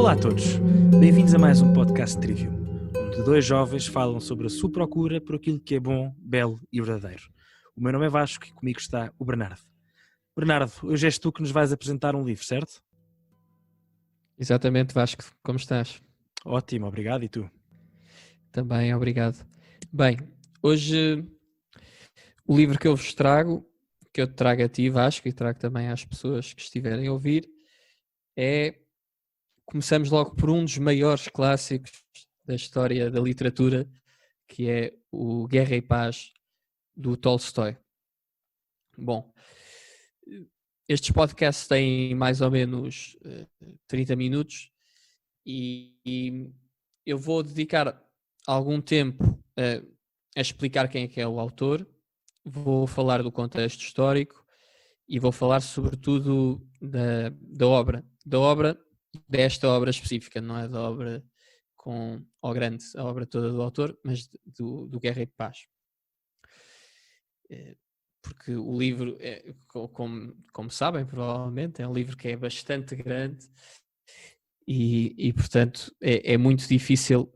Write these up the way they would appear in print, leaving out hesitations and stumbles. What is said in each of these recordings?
Olá a todos, bem-vindos a mais um podcast Trivium, onde dois jovens falam sobre a sua procura por aquilo que é bom, belo e verdadeiro. O meu nome é Vasco e comigo está o Bernardo. Bernardo, hoje és tu que nos vais apresentar um livro, certo? Exatamente, Vasco. Como estás? Ótimo, obrigado. E tu? Também, obrigado. Bem, hoje o livro que eu vos trago, que eu te trago a ti, Vasco, e trago também às pessoas que estiverem a ouvir, começamos logo por um dos maiores clássicos da história da literatura, que é o Guerra e Paz, do Tolstói. Bom, estes podcasts têm mais ou menos 30 minutos e eu vou dedicar algum tempo a explicar quem é que é o autor, vou falar do contexto histórico e vou falar sobretudo da obra desta obra específica, não é da obra com o grande, a obra toda do autor, mas do Guerra e Paz. Porque o livro, como sabem, provavelmente, é um livro que é bastante grande e portanto, é muito difícil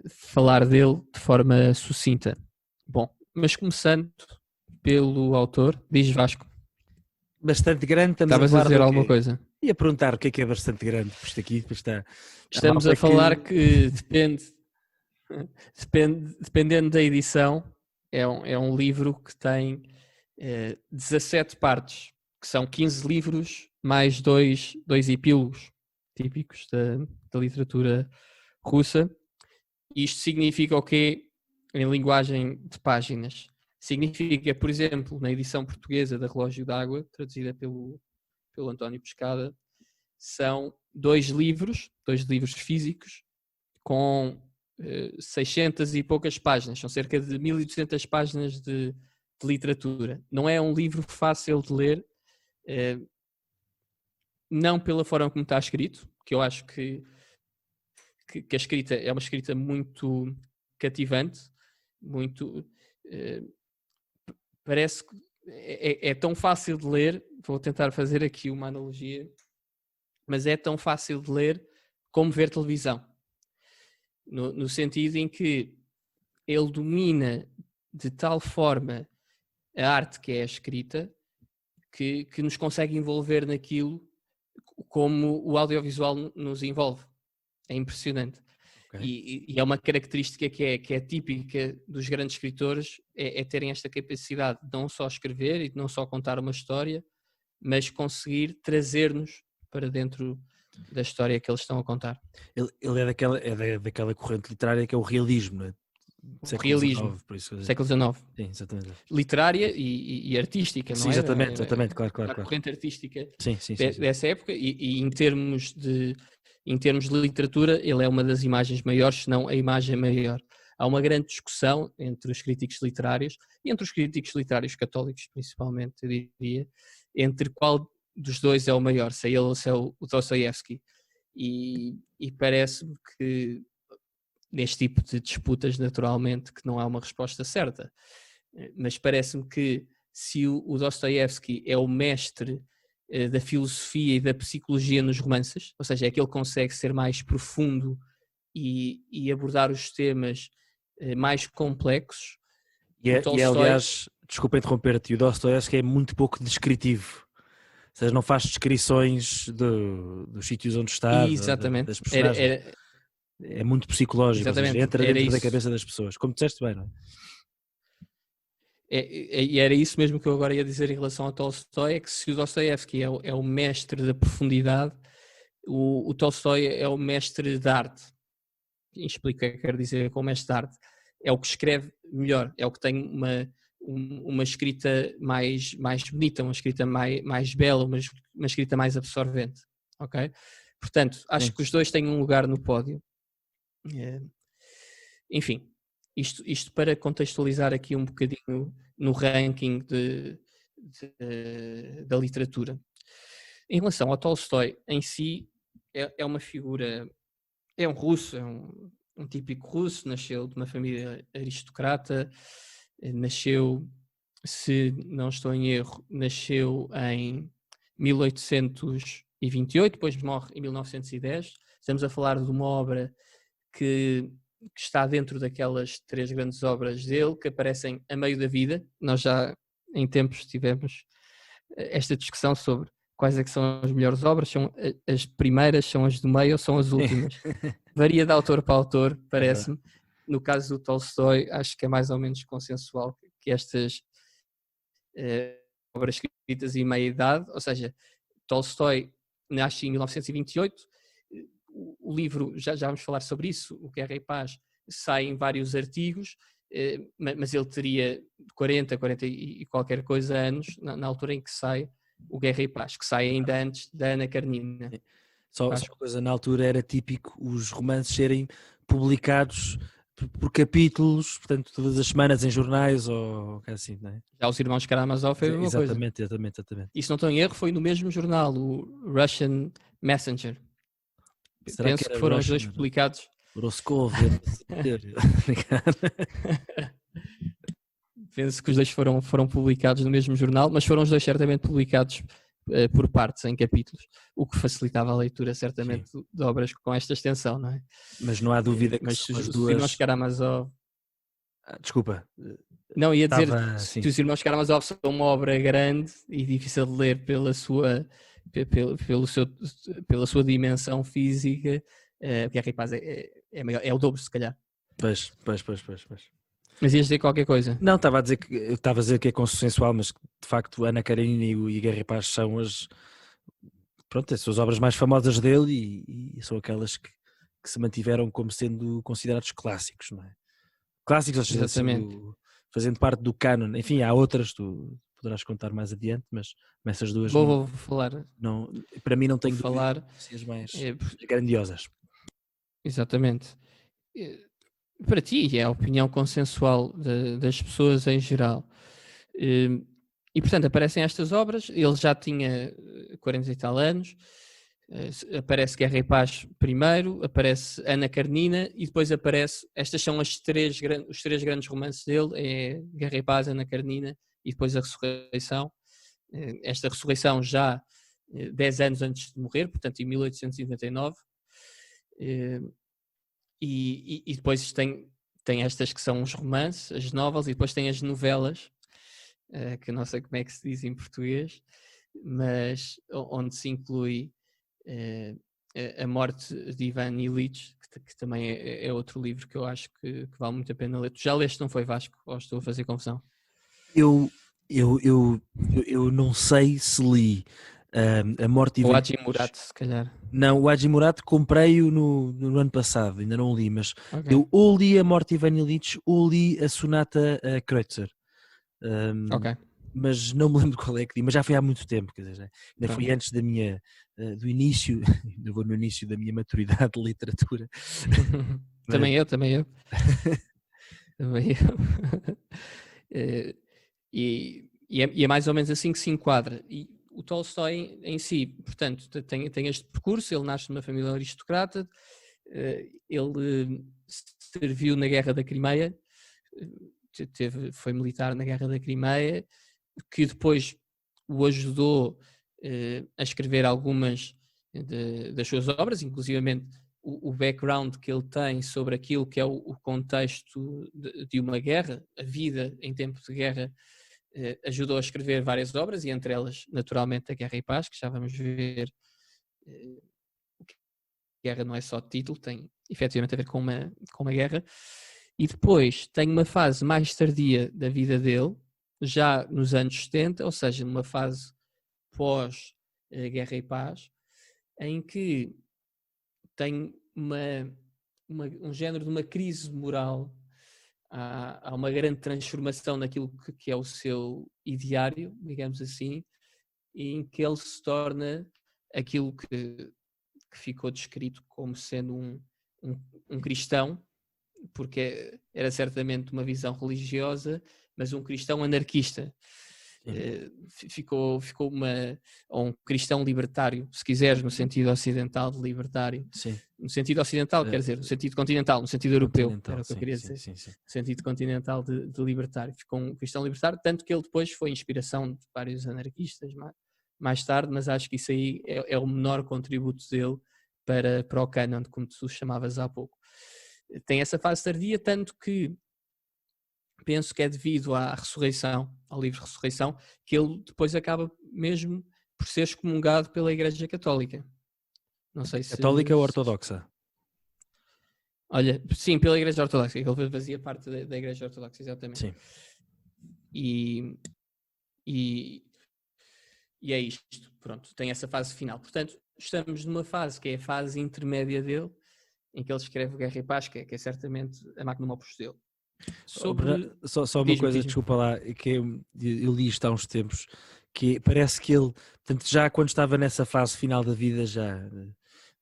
falar dele de forma sucinta. Bom, mas começando pelo autor, diz Vasco. Bastante grande, estamos Estavas a a falar dizer do alguma quê? coisa? Ia perguntar o que é bastante grande, porque isto aqui está... Estamos a falar que dependendo da edição, é um livro que tem 17 partes, que são 15 livros mais dois epílogos típicos da literatura russa. Isto significa o quê em linguagem de páginas? Significa, por exemplo, na edição portuguesa da Relógio d'Água, traduzida pelo António Pescada, são dois livros físicos com 600 e poucas páginas, são cerca de 1200 páginas de literatura. Não é um livro fácil de ler, não pela forma como está escrito, que eu acho que a escrita é uma escrita muito cativante, muito... parece que é tão fácil de ler, vou tentar fazer aqui uma analogia, mas é tão fácil de ler como ver televisão. No sentido em que ele domina de tal forma a arte que é a escrita que nos consegue envolver naquilo como o audiovisual nos envolve. É impressionante. Okay. E é uma característica que é típica dos grandes escritores, é terem esta capacidade de não só escrever e de não só contar uma história, mas conseguir trazer-nos para dentro da história que eles estão a contar. Ele é daquela corrente literária que é o realismo, não é? Realismo, XIX, por isso... século XIX. Sim, exatamente. Literária e artística, sim, não é? Exatamente, claro. A corrente artística sim. Dessa época e em termos de literatura, ele é uma das imagens maiores, se não a imagem maior. Há uma grande discussão entre os críticos literários, e entre os críticos literários católicos principalmente, eu diria, entre qual dos dois é o maior, se é ele ou se é o Dostoiévski. E parece-me que neste tipo de disputas, naturalmente, que não há uma resposta certa. Mas parece-me que se o Dostoiévski é o mestre da filosofia e da psicologia nos romances, ou seja, é que ele consegue ser mais profundo e abordar os temas mais complexos. E aliás, desculpa interromper-te, o Dostoiévski é muito pouco descritivo. Ou seja, não faz descrições dos sítios onde está, das personagens. É muito psicológico, ou seja, entra dentro da cabeça das pessoas. Como disseste bem, não é? E era isso mesmo que eu agora ia dizer em relação a Tolstói, é que se o Dostoiévski é o mestre da profundidade, o Tolstói é o mestre da arte. E explico o que é que quero dizer com o mestre da arte. É o que escreve melhor, é o que tem uma escrita mais bonita, uma escrita mais bela, uma escrita mais absorvente. Ok? Portanto, acho que os dois têm um lugar no pódio. Enfim, isto para contextualizar aqui um bocadinho no ranking da literatura. Em relação ao Tolstói em si, é uma figura, é um russo, é um típico russo, nasceu de uma família aristocrata, nasceu, se não estou em erro, nasceu em 1828, depois morre em 1910, Estamos a falar de uma obra que está dentro daquelas 3 grandes obras dele, que aparecem a meio da vida. Nós já em tempos tivemos esta discussão sobre quais é que são as melhores obras, são as primeiras, são as do meio ou são as últimas. Varia de autor para autor, parece-me. No caso do Tolstói, acho que é mais ou menos consensual que estas obras escritas em meia-idade, ou seja, Tolstói nasce em 1928, o livro, já vamos falar sobre isso, o Guerra e Paz, sai em vários artigos, mas ele teria 40 e qualquer coisa anos na altura em que sai o Guerra e Paz, que sai ainda antes da Ana Karenina. Só uma coisa, na altura era típico os romances serem publicados por capítulos, portanto todas as semanas em jornais ou assim, não é? Já os Irmãos Karamazov foi a mesma coisa. Exatamente. E se não estou em erro, foi no mesmo jornal, o Russian Messenger. Penso que foram os dois publicados. Roscoe. Penso que os dois foram publicados no mesmo jornal, mas foram os dois certamente publicados por partes, em capítulos, o que facilitava a leitura certamente de obras com esta extensão, não é? Mas não há dúvida que são as duas... Os Irmãos Karamazov... Desculpa. Não, ia dizer que os Irmãos Karamazov são uma obra grande e difícil de ler pela sua dimensão física. Guerra e Paz é maior, é o dobro, se calhar. Pois. Mas ias dizer qualquer coisa? Não, estava a dizer que é consensual, mas de facto Ana Karenina e Guerra e Paz são as suas obras mais famosas dele e são aquelas que se mantiveram como sendo considerados clássicos, não é? Clássicos, ou seja, fazendo parte do cânon. Enfim, há outras, tu poderás contar mais adiante, mas essas duas vou falar. Não, para mim não tenho falar as mais grandiosas. Exatamente. Para ti é a opinião consensual das pessoas em geral. E portanto aparecem estas obras, ele já tinha 40 e tal anos, aparece Guerra e Paz primeiro, aparece Ana Karenina e depois aparece, estas são os 3 grandes romances dele, é Guerra e Paz, Ana Karenina e depois a Ressurreição. Esta Ressurreição já 10 anos antes de morrer, portanto em 1899. E depois tem estas que são os romances, as novelas, e depois tem as novelas, que não sei como é que se diz em português, mas onde se inclui a morte de Ivan Illich, que também é outro livro que eu acho que vale muito a pena ler. Tu já leste, não foi, Vasco? Ou estou a fazer confusão? Eu não sei se li a morte de Ivan Illich. O Haji Murat, se calhar. Não, o Haji Murat comprei-o no ano passado, ainda não li, mas eu ou li a morte de Ivan Illich ou li a Sonata Kreutzer. Mas não me lembro qual é que li, mas já foi há muito tempo, quer dizer, ainda foi antes do início, ainda vou no início da minha maturidade de literatura. Também eu. Também eu. E é mais ou menos assim que se enquadra. E o Tolstói em si, portanto, tem este percurso, ele nasce numa família aristocrata, ele serviu na Guerra da Crimeia, foi militar na Guerra da Crimeia, que depois o ajudou a escrever algumas das suas obras, inclusivamente o background que ele tem sobre aquilo que é o contexto de uma guerra, a vida em tempo de guerra, ajudou a escrever várias obras, e entre elas, naturalmente, a Guerra e Paz, que já vamos ver. Guerra não é só título, tem efetivamente a ver com uma guerra. E depois tem uma fase mais tardia da vida dele, já nos anos 70, ou seja, numa fase pós Guerra e Paz, em que tem um género de uma crise moral. Há uma grande transformação naquilo que é o seu ideário, digamos assim, em que ele se torna aquilo que ficou descrito como sendo um cristão, porque era certamente uma visão religiosa, mas um cristão anarquista. Ficou ou um cristão libertário, se quiseres, no sentido ocidental de libertário. Sim. No sentido ocidental, quer dizer, no sentido continental, no sentido europeu, era o que eu queria dizer. Sim. No sentido continental de libertário. Ficou um cristão libertário, tanto que ele depois foi inspiração de vários anarquistas mais tarde, mas acho que isso aí é o menor contributo dele para o canon, como tu chamavas há pouco. Tem essa fase tardia, tanto que penso que é devido à ressurreição, ao livro Ressurreição, que ele depois acaba mesmo por ser excomungado pela Igreja Católica. Não sei se... Católica ou ortodoxa? Olha, sim, pela Igreja Ortodoxa, que ele fazia parte da Igreja Ortodoxa, exatamente. Sim. E é isto, pronto, tem essa fase final. Portanto, estamos numa fase que é a fase intermédia dele, em que ele escreve Guerra e Paz, que é certamente a Magnum Opus dele. Só uma coisa, desculpa lá, que eu li isto há uns tempos, que parece que ele, portanto, já quando estava nessa fase final da vida, já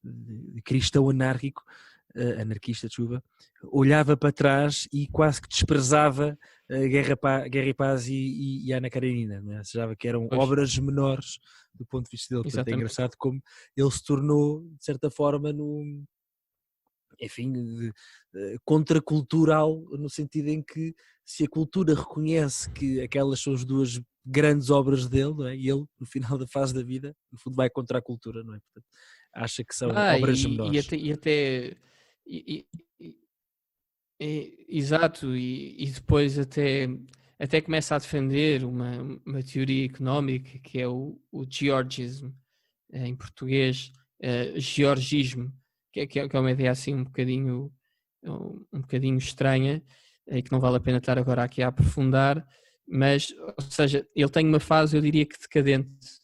de cristão anarquista, desculpa, olhava para trás e quase que desprezava Guerra e Paz e Ana Karenina, né? Achava que eram obras menores do ponto de vista dele. Portanto, é engraçado como ele se tornou, de certa forma, contracultural, no sentido em que, se a cultura reconhece que aquelas são as duas grandes obras dele, não é? E ele, no final da fase da vida, no fundo vai contra a cultura, não é? Portanto, acha que são obras menores. Exato, e depois até começa a defender uma teoria económica que é o Georgism, em português, georgismo, que é uma ideia assim um bocadinho estranha, e que não vale a pena estar agora aqui a aprofundar, mas, ou seja, ele tem uma fase, eu diria que decadente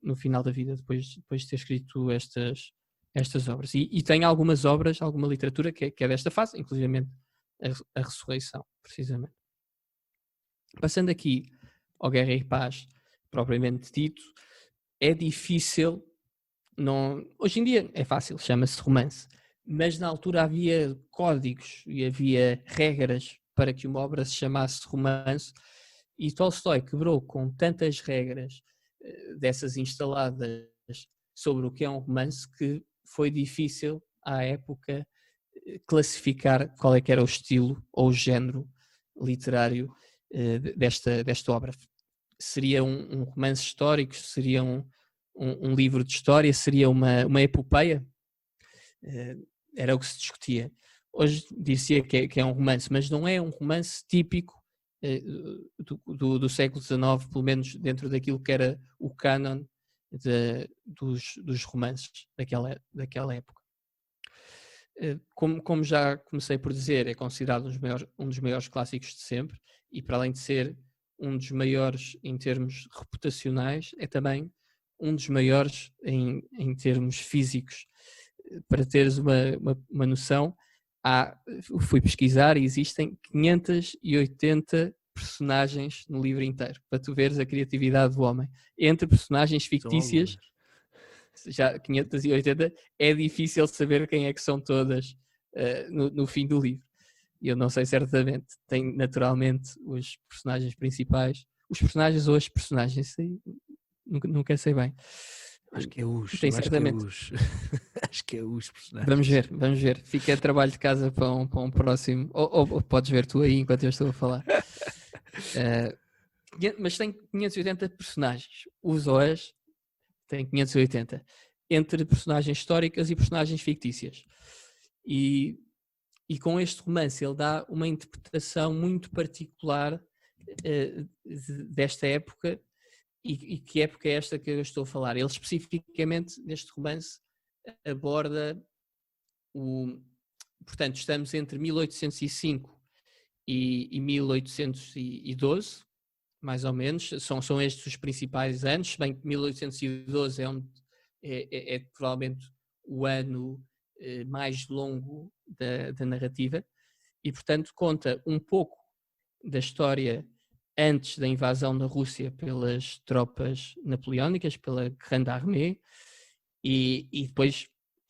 no final da vida, depois de ter escrito estas obras. E tem algumas obras, alguma literatura que é desta fase, inclusive a Ressurreição, precisamente. Passando aqui ao Guerra e Paz, propriamente dito, é difícil, hoje em dia é fácil, chama-se romance, mas na altura havia códigos e havia regras para que uma obra se chamasse romance, e Tolstói quebrou com tantas regras dessas instaladas sobre o que é um romance que foi difícil à época classificar qual é que era o estilo ou o género literário desta obra. Seria um romance histórico? Seria um livro de história? Seria uma epopeia? Era o que se discutia. Hoje dizia que é um romance, mas não é um romance típico do século XIX, pelo menos dentro daquilo que era o cânon dos romances daquela época. Como já comecei por dizer, é considerado um dos maiores clássicos de sempre, e para além de ser um dos maiores em termos reputacionais, é também um dos maiores em termos físicos. Para teres uma noção, fui pesquisar e existem 580 personagens no livro inteiro, para tu veres a criatividade do homem. Entre personagens fictícias, já 580, é difícil saber quem é que são todas no fim do livro. Eu não sei certamente. Tem naturalmente os personagens principais, os personagens ou as personagens, nunca sei bem. Acho que é os. Tem certamente. Acho que é os personagens. Vamos ver. Fica a trabalho de casa para um próximo. Ou podes ver tu aí enquanto eu estou a falar. Mas tem 580 personagens. Os OAS tem 580. Entre personagens históricas e personagens fictícias. E com este romance ele dá uma interpretação muito particular desta época. E que época é esta que eu estou a falar? Ele especificamente neste romance aborda portanto, estamos entre 1805 e 1812, mais ou menos, são estes os principais anos, se bem que 1812 é provavelmente o ano mais longo da narrativa, e portanto conta um pouco da história antes da invasão da Rússia pelas tropas napoleónicas, pela Grande Armée, e depois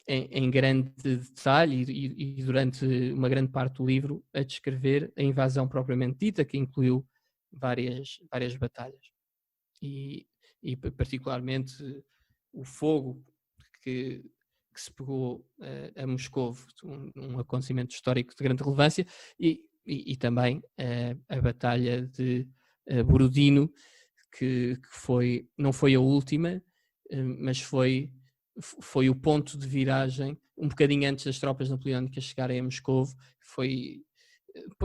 em grande detalhe e durante uma grande parte do livro a descrever a invasão propriamente dita, que incluiu várias batalhas. E particularmente o fogo que se pegou a Moscovo, um acontecimento histórico de grande relevância, e também a batalha de Borodino, que não foi a última, mas foi foi o ponto de viragem, um bocadinho antes das tropas napoleónicas chegarem a Moscovo.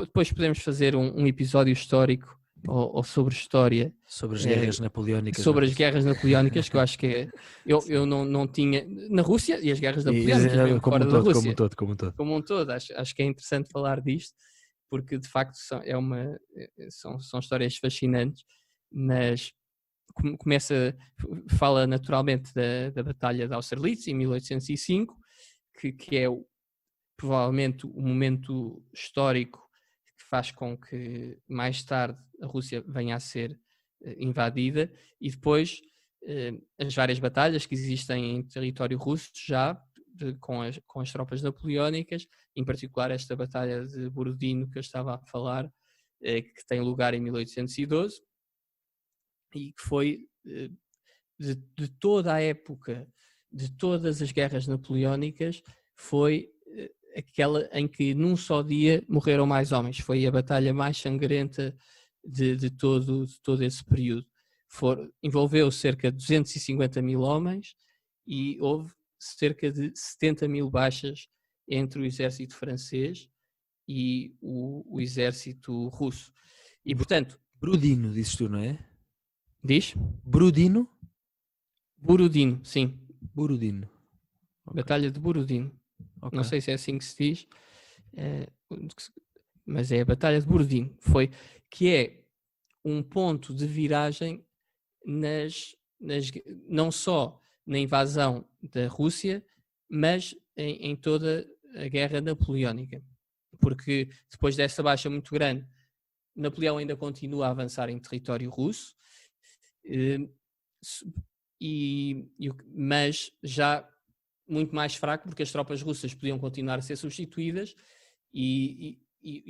Depois podemos fazer um episódio histórico ou sobre história. Sobre as guerras napoleónicas. Sobre as guerras napoleónicas, que eu acho que eu não tinha... Na Rússia e as guerras napoleónicas, mesmo fora da Rússia. Como um todo. Acho que é interessante falar disto, porque de facto são histórias fascinantes, mas fala naturalmente da Batalha de Austerlitz, em 1805, que é provavelmente o momento histórico que faz com que mais tarde a Rússia venha a ser invadida, e depois as várias batalhas que existem em território russo já com as tropas napoleónicas, em particular esta batalha de Borodino que eu estava a falar, que tem lugar em 1812, e que foi de toda a época, de todas as guerras napoleónicas, foi aquela em que num só dia morreram mais homens. Foi a batalha mais sangrenta de todo esse período. Envolveu cerca de 250 mil homens e houve cerca de 70 mil baixas entre o exército francês e o exército russo. E portanto... Borodino, dizes tu, não é? Diz? Borodino? Borodino, sim. Borodino. Okay. Batalha de Borodino. Okay. Não sei se é assim que se diz, mas é a Batalha de Borodino. Que é um ponto de viragem não só na invasão da Rússia, mas em toda a guerra napoleónica. Porque depois dessa baixa muito grande, Napoleão ainda continua a avançar em território russo, mas já muito mais fraco, porque as tropas russas podiam continuar a ser substituídas e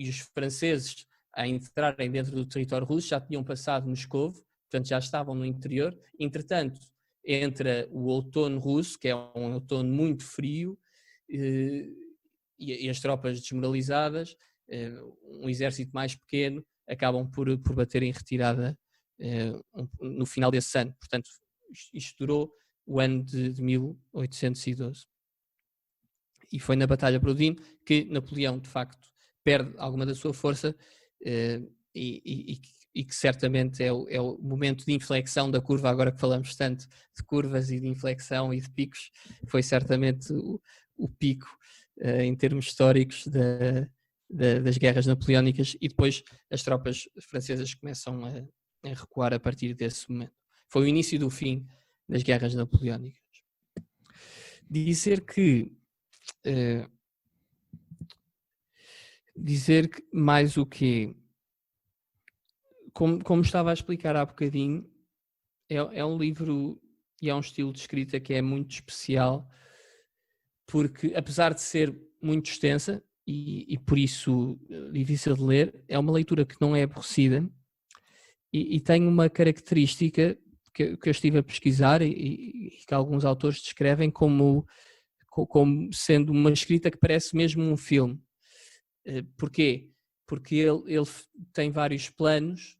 os franceses, a entrarem dentro do território russo, já tinham passado Moscovo, portanto já estavam no interior. Entretanto, entra o outono russo, que é um outono muito frio, e as tropas desmoralizadas, um exército mais pequeno, acabam por bater em retirada no final desse ano. Portanto, isto durou o ano de 1812. E foi na Batalha de Borodino que Napoleão, de facto, perde alguma da sua força e que certamente é o momento de inflexão da curva, agora que falamos tanto de curvas e de inflexão e de picos, foi certamente o pico em termos históricos das guerras napoleónicas, e depois as tropas francesas começam a recuar a partir desse momento. Foi o início do fim das guerras napoleónicas. Dizer que mais o quê? Como estava a explicar há bocadinho, é um livro e é um estilo de escrita que é muito especial, porque apesar de ser muito extensa e por isso difícil de ler, é uma leitura que não é aborrecida e tem uma característica que eu estive a pesquisar e que alguns autores descrevem como sendo uma escrita que parece mesmo um filme. Porquê? Porque ele tem vários planos,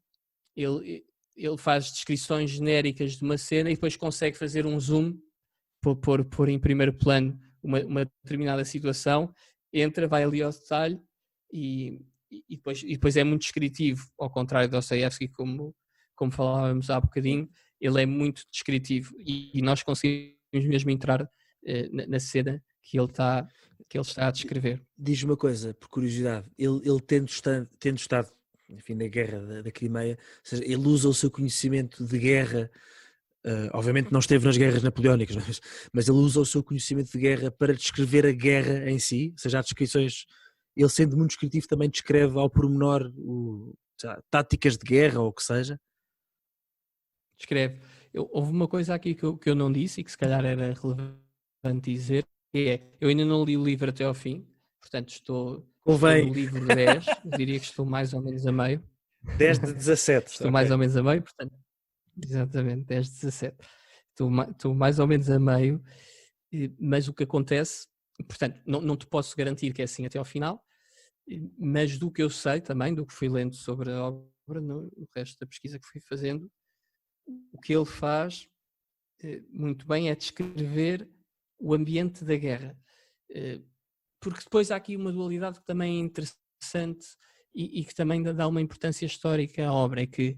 ele faz descrições genéricas de uma cena e depois consegue fazer um zoom, pôr em primeiro plano uma determinada situação, vai ali ao detalhe e depois é muito descritivo, ao contrário de Dostoiévski, como falávamos há bocadinho. Ele é muito descritivo e nós conseguimos mesmo entrar na cena que ele está a descrever. Diz-me uma coisa, por curiosidade, ele tendo estado, enfim, na guerra da Crimeia, ou seja, ele usa o seu conhecimento de guerra, obviamente não esteve nas guerras napoleónicas, mas ele usa o seu conhecimento de guerra para descrever a guerra em si, ou seja, há descrições, ele sendo muito descritivo também descreve ao pormenor táticas de guerra ou o que seja. Descreve. Houve uma coisa aqui que eu não disse e que se calhar era relevante dizer, que eu ainda não li o livro até ao fim, portanto estou no livro 10, diria que estou mais ou menos a meio. 10 de 17. Estou mais ou menos a meio, portanto, exatamente, 10 de 17. Estou mais ou menos a meio, mas o que acontece, portanto, não te posso garantir que é assim até ao final, mas do que eu sei também, do que fui lendo sobre a obra, no resto da pesquisa que fui fazendo, o que ele faz muito bem é descrever o ambiente da guerra. Porque depois há aqui uma dualidade que também é interessante e que também dá uma importância histórica à obra, é que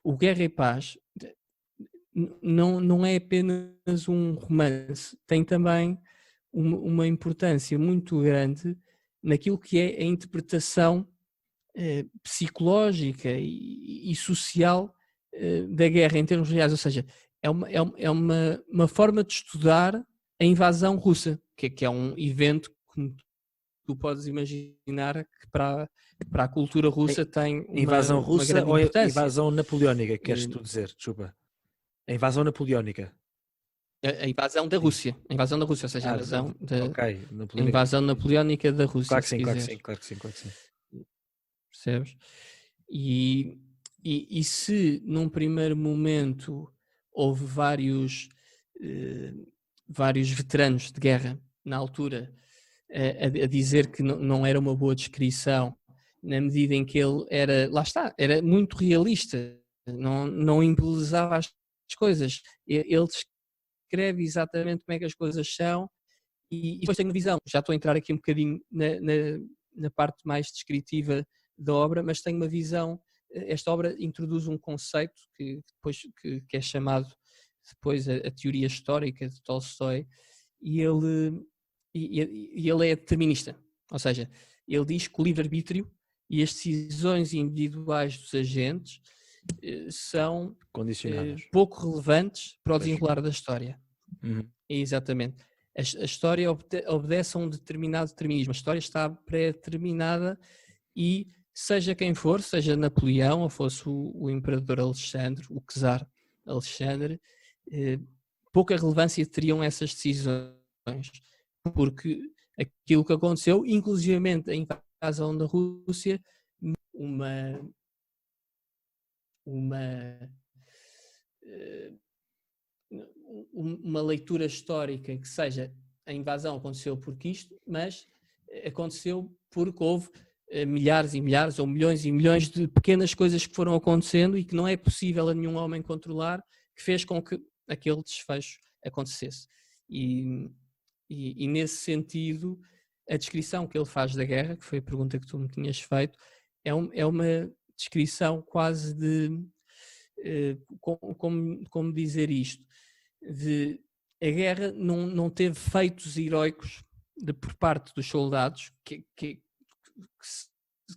o Guerra e Paz não é apenas um romance, tem também uma importância muito grande naquilo que é a interpretação psicológica e social da guerra em termos reais, ou seja, é uma forma de estudar a invasão russa, que é um evento que tu podes imaginar que para a cultura russa tem invasão russa uma grande ou importância. Invasão napoleónica, queres tu dizer? Desculpa. A invasão napoleónica. A invasão da Rússia. A invasão da Rússia, ou seja, a invasão napoleónica da Rússia. Claro que sim, claro que sim. Percebes? E se num primeiro momento houve vários veteranos de guerra na altura a dizer que não era uma boa descrição, na medida em que ele era muito realista, não embelezava as coisas, ele descreve exatamente como é que as coisas são e depois tem uma visão. Já estou a entrar aqui um bocadinho na parte mais descritiva da obra, mas tem uma visão. Esta obra introduz um conceito que é chamado depois a teoria histórica de Tolstói, e ele é determinista, ou seja, ele diz que o livre-arbítrio e as decisões individuais dos agentes são pouco relevantes para o desenrolar da história. Exatamente. A história obedece a um determinado determinismo. A história está pré-determinada e seja quem for, seja Napoleão ou fosse o imperador Alexandre, o czar Alexandre, pouca relevância teriam essas decisões, porque aquilo que aconteceu, inclusivamente a invasão da Rússia, uma leitura histórica que seja a invasão aconteceu porque isto, mas aconteceu porque houve milhares e milhares ou milhões e milhões de pequenas coisas que foram acontecendo e que não é possível a nenhum homem controlar, que fez com que aquele desfecho acontecesse. E nesse sentido, a descrição que ele faz da guerra, que foi a pergunta que tu me tinhas feito, é uma descrição quase de como dizer isto, de a guerra não teve feitos heroicos por parte dos soldados, que se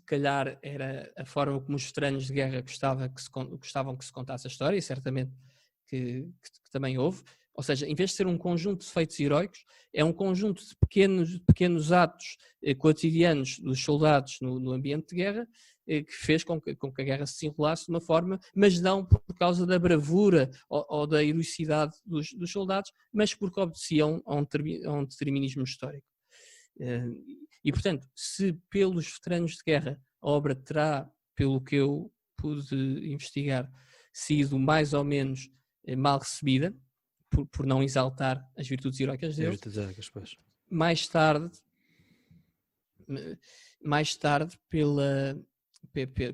calhar era a forma como os veteranos de guerra gostavam que se contasse a história, e certamente que também houve. Ou seja, em vez de ser um conjunto de feitos heroicos, é um conjunto de pequenos atos cotidianos dos soldados no ambiente de guerra, que fez com que a guerra se desenrolasse de uma forma, mas não por causa da bravura ou da heroicidade dos soldados, mas porque obedeciam a um determinismo histórico. E, portanto, se pelos veteranos de guerra a obra terá, pelo que eu pude investigar, sido mais ou menos mal recebida, por não exaltar as virtudes heroicas deles, mais tarde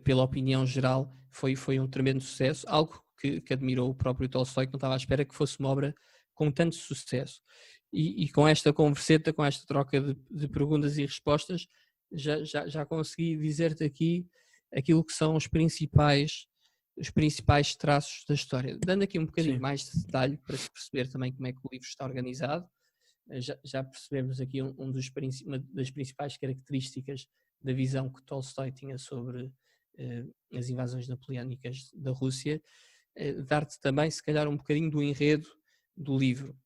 pela opinião geral, foi um tremendo sucesso, algo que admirou o próprio Tolstói, que não estava à espera que fosse uma obra com tanto sucesso. E com esta converseta, com esta troca de perguntas e respostas, já consegui dizer-te aqui aquilo que são os principais traços da história. Dando aqui um bocadinho mais de detalhe para se perceber também como é que o livro está organizado, já percebemos aqui uma das principais características da visão que Tolstói tinha sobre as invasões napoleónicas da Rússia. Dar-te também, se calhar, um bocadinho do enredo do livro.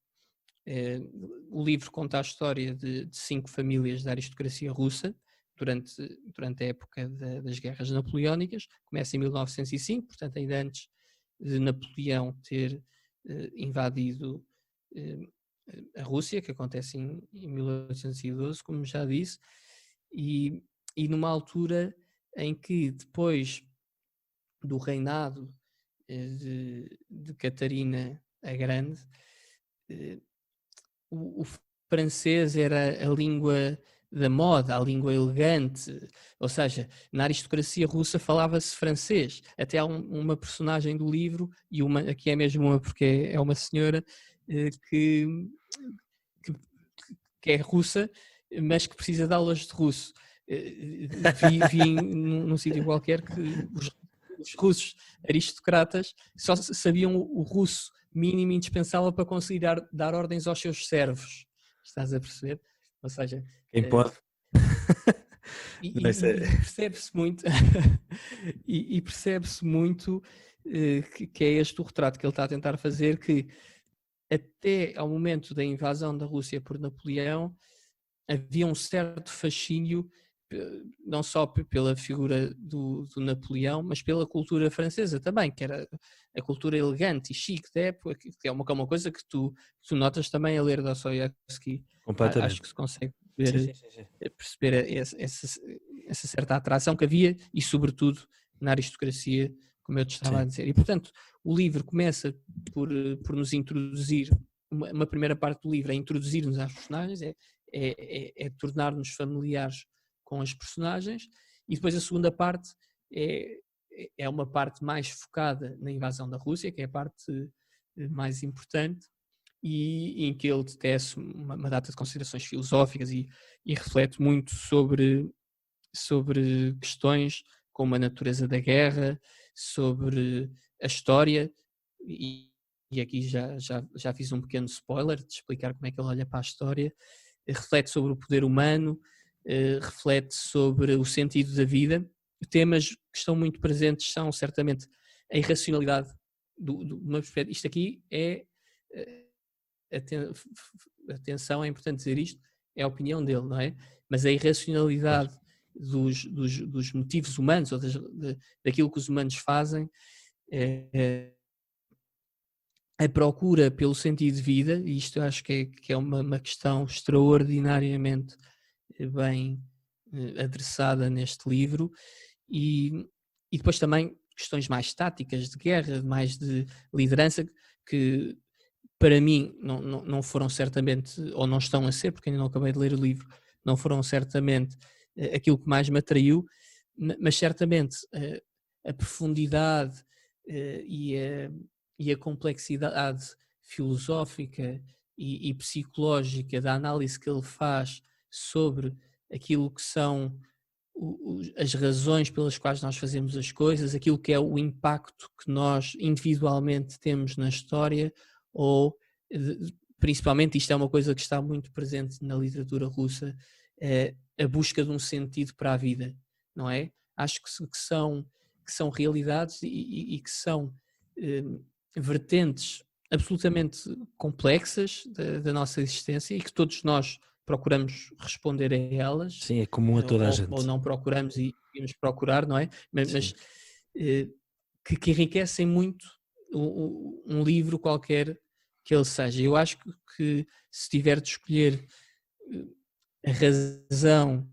O livro conta a história de 5 famílias da aristocracia russa durante a época das guerras napoleónicas. Começa em 1905, portanto ainda antes de Napoleão ter invadido a Rússia, que acontece em 1812, como já disse, e numa altura em que depois do reinado de Catarina a Grande, o francês era a língua da moda, a língua elegante, ou seja, na aristocracia russa falava-se francês. Até há uma personagem do livro, e aqui é mesmo uma porque é uma senhora, que é russa, mas que precisa de aulas de russo. Vi num sítio qualquer que os russos aristocratas só sabiam o russo mínimo indispensável para conseguir dar ordens aos seus servos. Estás a perceber? Ou seja... Quem pode? E percebe-se muito e percebe-se muito que é este o retrato que ele está a tentar fazer, que até ao momento da invasão da Rússia por Napoleão havia um certo fascínio não só pela figura do Napoleão, mas pela cultura francesa também, que era a cultura elegante e chique da época, que é uma coisa que tu notas também a ler Dostoiévski. Acho que se consegue ver, perceber essa certa atração que havia, e sobretudo na aristocracia, como eu te estava a dizer. E portanto, o livro começa por nos introduzir, uma primeira parte do livro é introduzir-nos às personagens, é tornar-nos familiares com as personagens, e depois a segunda parte é uma parte mais focada na invasão da Rússia, que é a parte mais importante, e em que ele tece uma data de considerações filosóficas e reflete muito sobre questões como a natureza da guerra, sobre a história, e aqui já fiz um pequeno spoiler de explicar como é que ele olha para a história. Reflete sobre o poder humano, reflete sobre o sentido da vida. Temas que estão muito presentes são certamente a irracionalidade uma perspectiva. Isto aqui é atenção, é importante dizer isto, é a opinião dele, não é? Mas a irracionalidade dos motivos humanos, ou daquilo que os humanos fazem, a procura pelo sentido de vida, e isto eu acho que é uma questão extraordinariamente bem adressada neste livro, e depois também questões mais táticas de guerra, mais de liderança, que para mim não foram certamente, ou não estão a ser, porque ainda não acabei de ler o livro, não foram certamente aquilo que mais me atraiu, mas certamente a profundidade e a complexidade filosófica e psicológica da análise que ele faz sobre aquilo que são as razões pelas quais nós fazemos as coisas, aquilo que é o impacto que nós individualmente temos na história, ou principalmente, isto é uma coisa que está muito presente na literatura russa, a busca de um sentido para a vida, não é? Acho que são realidades e que são vertentes absolutamente complexas da nossa existência, e que todos nós procuramos responder a elas. Sim, é comum a toda a gente. Ou não procuramos e irmos procurar, não é? Mas que enriquecem muito um livro qualquer que ele seja. Eu acho que se tiver de escolher a razão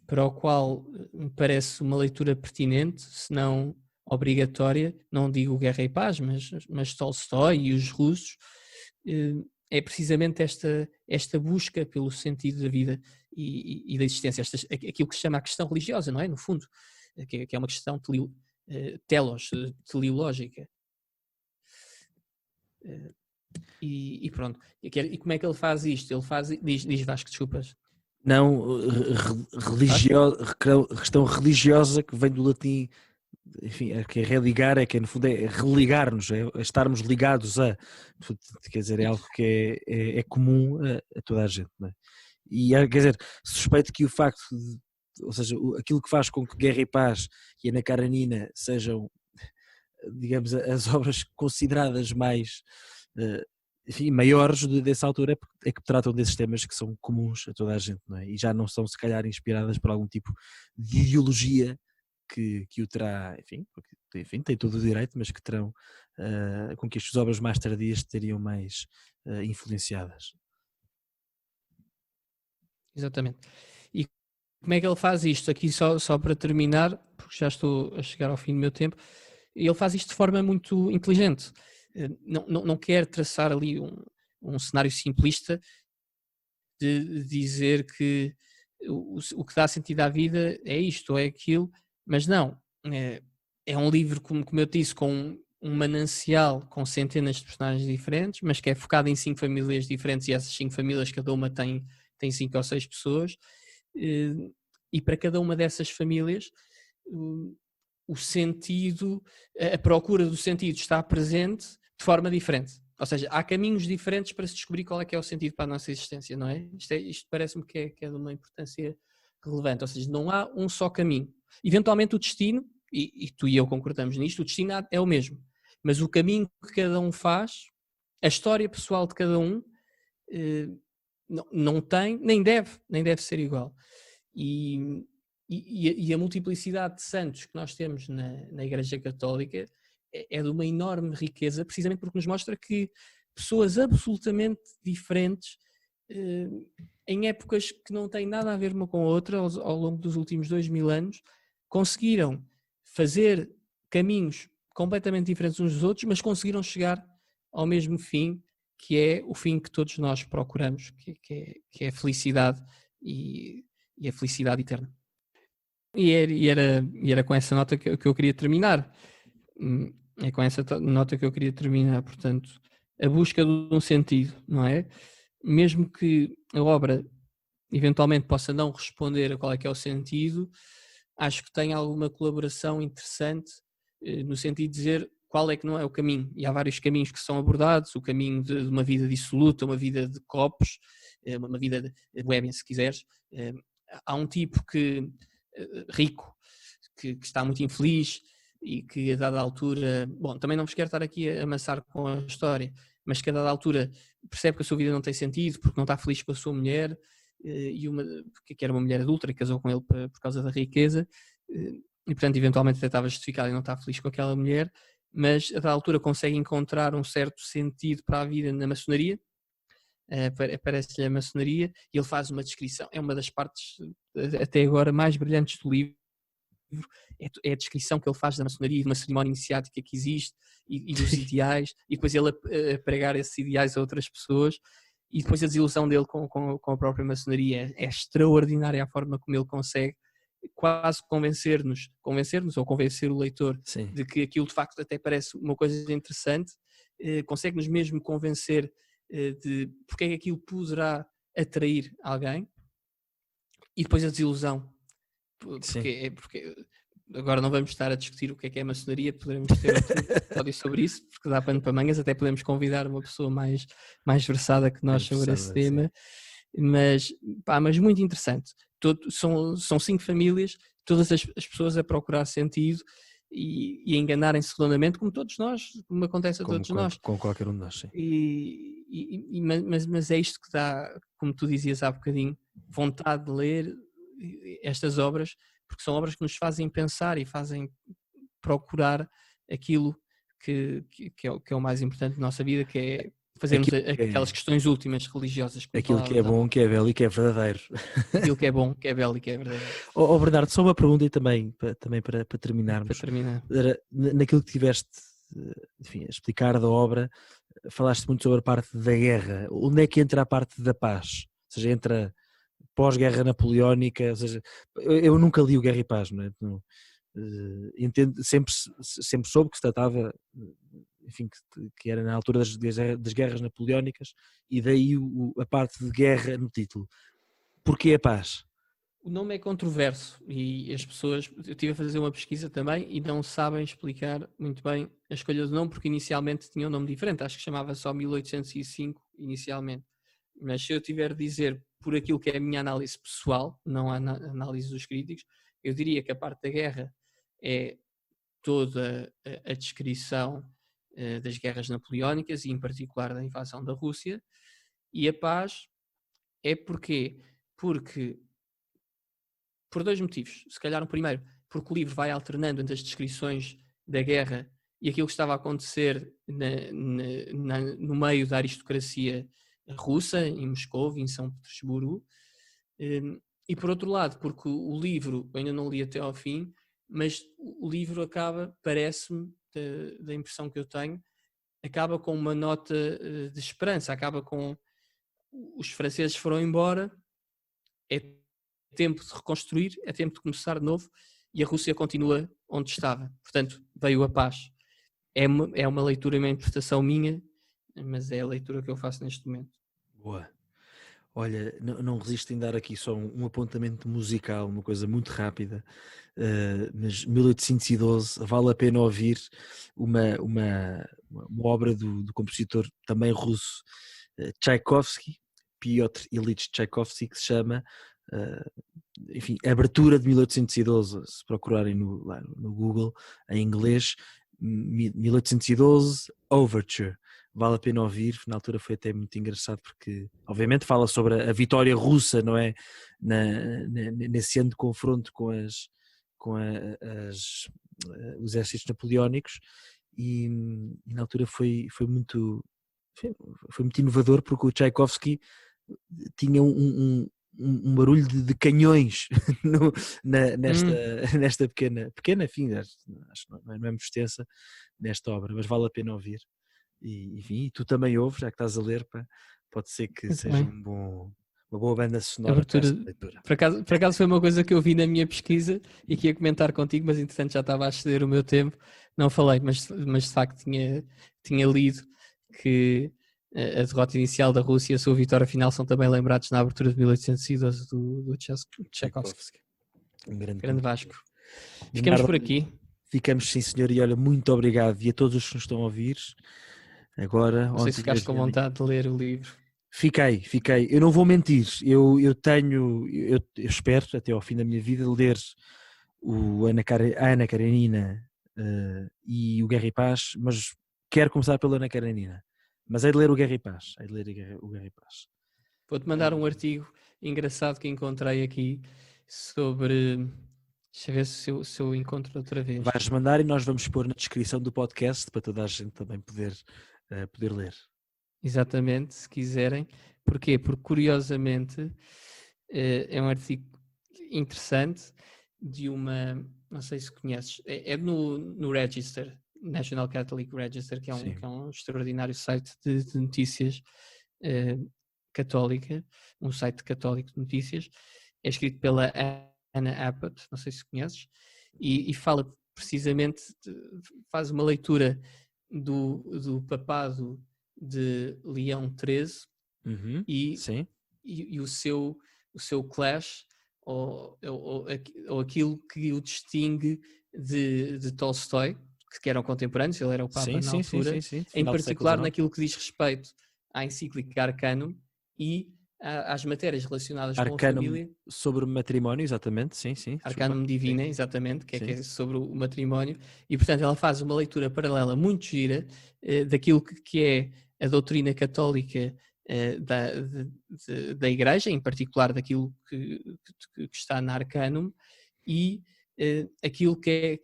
para o qual me parece uma leitura pertinente, se não obrigatória, não digo Guerra e Paz, mas Tolstói e os russos, é precisamente esta busca pelo sentido da vida e da existência, aquilo que se chama a questão religiosa, não é? No fundo, que é uma questão teleológica. E pronto. E como é que ele faz isto? Ele faz... Diz Vasco, desculpas. Não, questão religiosa, que vem do latim, enfim, que é religar, que no fundo é religar-nos, é estarmos ligados a, quer dizer, é algo que é comum a toda a gente, não é? E quer dizer, suspeito que o facto de, ou seja, aquilo que faz com que Guerra e Paz e Ana Karenina sejam, digamos, as obras consideradas mais, enfim, maiores dessa altura, é que tratam desses temas que são comuns a toda a gente, não é? E já não são, se calhar, inspiradas por algum tipo de ideologia que o terá, enfim, tem todo o direito, mas que terão, com que estas obras mais tardias estariam mais influenciadas. Exatamente. E como é que ele faz isto? Aqui só para terminar, porque já estou a chegar ao fim do meu tempo, ele faz isto de forma muito inteligente. Não quer traçar ali um cenário simplista de dizer que o que dá sentido à vida é isto ou é aquilo, mas não. É um livro, como eu disse, com um manancial com centenas de personagens diferentes, mas que é focado em 5 famílias diferentes, e essas 5 famílias, cada uma tem 5 ou 6 pessoas, e para cada uma dessas famílias o sentido, a procura do sentido está presente de forma diferente. Ou seja, há caminhos diferentes para se descobrir qual é que é o sentido para a nossa existência, não é? Isto parece-me que é de uma importância relevante. Ou seja, não há um só caminho. Eventualmente o destino, e tu e eu concordamos nisto, o destino é o mesmo. Mas o caminho que cada um faz, a história pessoal de cada um, não tem, nem deve ser igual. E a multiplicidade de santos que nós temos na Igreja Católica é de uma enorme riqueza, precisamente porque nos mostra que pessoas absolutamente diferentes, em épocas que não têm nada a ver uma com a outra, ao longo dos últimos 2000 anos, conseguiram fazer caminhos completamente diferentes uns dos outros, mas conseguiram chegar ao mesmo fim, que é o fim que todos nós procuramos, que é a felicidade e a felicidade eterna. E era com essa nota que eu queria terminar. É com essa nota que eu queria terminar, portanto, a busca de um sentido, não é? Mesmo que a obra eventualmente possa não responder a qual é que é o sentido, acho que tem alguma colaboração interessante, no sentido de dizer qual é que não é o caminho. E há vários caminhos que são abordados: o caminho de uma vida dissoluta, uma vida de copos, uma vida de boémia, se quiseres. Há um tipo rico, que está muito infeliz e que a dada altura, bom, também não vos quero estar aqui a amassar com a história, mas que a dada altura percebe que a sua vida não tem sentido porque não está feliz com a sua mulher, porque era uma mulher adulta e casou com ele por causa da riqueza, e portanto eventualmente até estava justificado e não está feliz com aquela mulher, mas a dada altura consegue encontrar um certo sentido para a vida na maçonaria. Aparece-lhe a maçonaria e ele faz uma descrição, é uma das partes até agora mais brilhantes do livro, é a descrição que ele faz da maçonaria, de uma cerimónia iniciática que existe e dos ideais, e depois ele a pregar esses ideais a outras pessoas, e depois a desilusão dele com a própria maçonaria é extraordinária, a forma como ele consegue quase convencer-nos ou convencer o leitor, sim, de que aquilo de facto até parece uma coisa interessante, consegue-nos mesmo convencer de porque é que aquilo poderá atrair alguém, e depois a desilusão, porque agora não vamos estar a discutir o que é a maçonaria, poderemos ter outro episódio sobre isso, porque dá pano para mangas, até podemos convidar uma pessoa mais versada que nós sobre esse tema, mas muito interessante. São 5 famílias, todas as pessoas a procurar sentido e a enganarem-se redondamente, como todos nós, como acontece a todos nós. Com qualquer um de nós, sim. Mas é isto que dá, como tu dizias há bocadinho, vontade de ler estas obras, porque são obras que nos fazem pensar e fazem procurar aquilo que é o mais importante da nossa vida, que é fazermos aquelas questões últimas religiosas. Aquilo que é bom, que é belo e que é verdadeiro. Aquilo que é bom, que é belo e que é verdadeiro. Bernardo, só uma pergunta e também para terminarmos. Para terminar. Naquilo que tiveste, enfim, a explicar da obra, falaste muito sobre a parte da guerra. Onde é que entra a parte da paz? Ou seja, entra pós-guerra napoleónica, ou seja, eu nunca li o Guerra e Paz, não é? Entendo, sempre soube que se tratava, enfim, que era na altura das guerras napoleónicas, e daí a parte de guerra no título. Porquê a paz? O nome é controverso e as pessoas, eu estive a fazer uma pesquisa também e não sabem explicar muito bem a escolha do nome, porque inicialmente tinha um nome diferente, acho que chamava só 1805 inicialmente, mas se eu tiver de dizer por aquilo que é a minha análise pessoal, não a análise dos críticos, eu diria que a parte da guerra é toda a descrição das guerras napoleónicas e em particular da invasão da Rússia, e a paz é porque por 2 motivos. Se calhar o primeiro, porque o livro vai alternando entre as descrições da guerra e aquilo que estava a acontecer no meio da aristocracia russa, em Moscou, em São Petersburgo, e por outro lado, porque o livro, eu ainda não li até ao fim, mas o livro acaba, parece-me, da impressão que eu tenho, acaba com uma nota de esperança, acaba com os franceses foram embora, é tempo de reconstruir, é tempo de começar de novo, e a Rússia continua onde estava. Portanto, veio a paz. é uma leitura e uma interpretação minha, mas é a leitura que eu faço neste momento. Boa. Olha, não resisto em dar aqui só um apontamento musical, uma coisa muito rápida, mas 1812 vale a pena ouvir uma obra do compositor também russo, Tchaikovsky, Piotr Ilyich Tchaikovsky, que se chama, enfim, Abertura de 1812, se procurarem no Google, em inglês, 1812 Overture. Vale a pena ouvir, na altura foi até muito engraçado porque obviamente fala sobre a vitória russa, não é? Nesse ano de confronto com os exércitos napoleónicos e na altura foi muito inovador porque o Tchaikovsky tinha um barulho de canhões nesta pequena, enfim, acho que não é muito extensa nesta obra, mas vale a pena ouvir. E, enfim, e tu também ouves, já que estás a ler, pode ser que seja uma boa banda sonora para esta leitura. Por acaso foi uma coisa que eu vi na minha pesquisa e que ia comentar contigo, mas entretanto já estava a exceder o meu tempo, não falei, mas de facto tinha lido que a derrota inicial da Rússia e a sua vitória final são também lembrados na abertura de 1812 do Tchaikovsky. Um grande Vasco. Ficamos por aqui. Ficamos, sim senhor, e olha, muito obrigado, e a todos os que nos estão a ouvir. Agora, não sei se ficaste com vontade de ler o livro. Fiquei, eu não vou mentir, eu espero até ao fim da minha vida ler a Ana Karenina e o Guerra e Paz, mas quero começar pela Ana Karenina, mas hei de ler o Guerra e Paz, Vou-te mandar um artigo engraçado que encontrei aqui sobre... Deixa eu ver se eu encontro outra vez. Vais mandar e nós vamos pôr na descrição do podcast para toda a gente também poder ler. Exatamente, se quiserem. Porquê? Porque curiosamente é um artigo interessante de uma, não sei se conheces, é no Register, National Catholic Register, que é um extraordinário site de notícias católica, um site católico de notícias. É escrito pela Anna Abbott, não sei se conheces, e fala precisamente, faz uma leitura do papado de Leão XIII e o seu clash ou aquilo que o distingue de Tolstói, que eram contemporâneos, ele era o Papa na altura, em particular naquilo que diz respeito à encíclica Arcanum e às matérias relacionadas com a família. Sobre matrimónio, exatamente, sim. Arcanum Divina, exatamente, que é sobre o matrimónio. E, portanto, ela faz uma leitura paralela muito gira daquilo que é a doutrina católica da Igreja, em particular daquilo que está na Arcanum, e aquilo que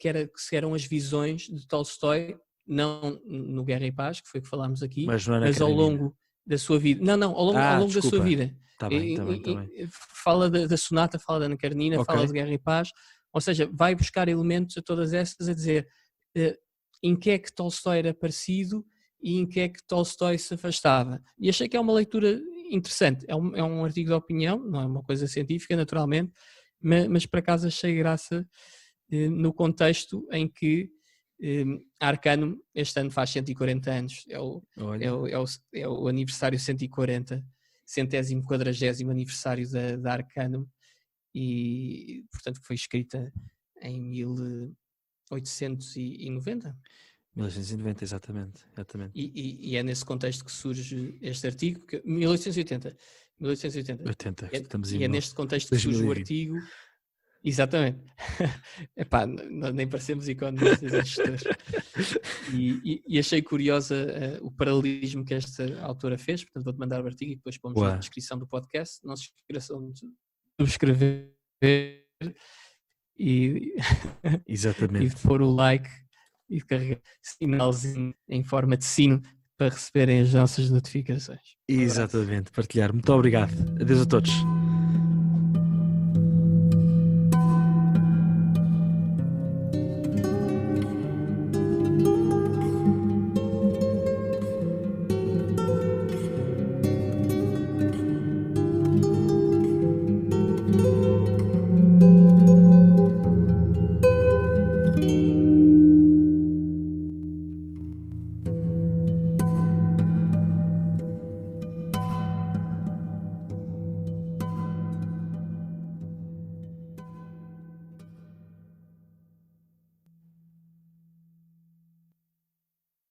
eram as visões de Tolstói, não no Guerra e Paz, que foi o que falámos aqui, mas ao longo da sua vida. Não, ao longo da sua vida. Tá bem. Fala da Sonata, fala da Ana Karenina, fala de Guerra e Paz, ou seja, vai buscar elementos a todas estas a dizer em que é que Tolstói era parecido e em que é que Tolstói se afastava. E achei que é uma leitura interessante. É um artigo de opinião, não é uma coisa científica, naturalmente, mas por acaso achei graça no contexto em que a Arcanum este ano faz 140 anos, é o aniversário 140, 140º aniversário da Arcanum, e portanto foi escrita em 1890. 1890, exatamente. E é nesse contexto que surge este artigo, 1880. 80, estamos e é neste contexto que surge o artigo. Exatamente. Epá, nem parecemos economistas e gestores. E achei curiosa o paralelismo que esta autora fez, portanto vou-te mandar o artigo e depois pomos na descrição do podcast. Não se esqueçam de subscrever e de pôr o like e de carregar sinalzinho em forma de sino para receberem as nossas notificações. Exatamente, partilhar. Muito obrigado. Adeus a todos.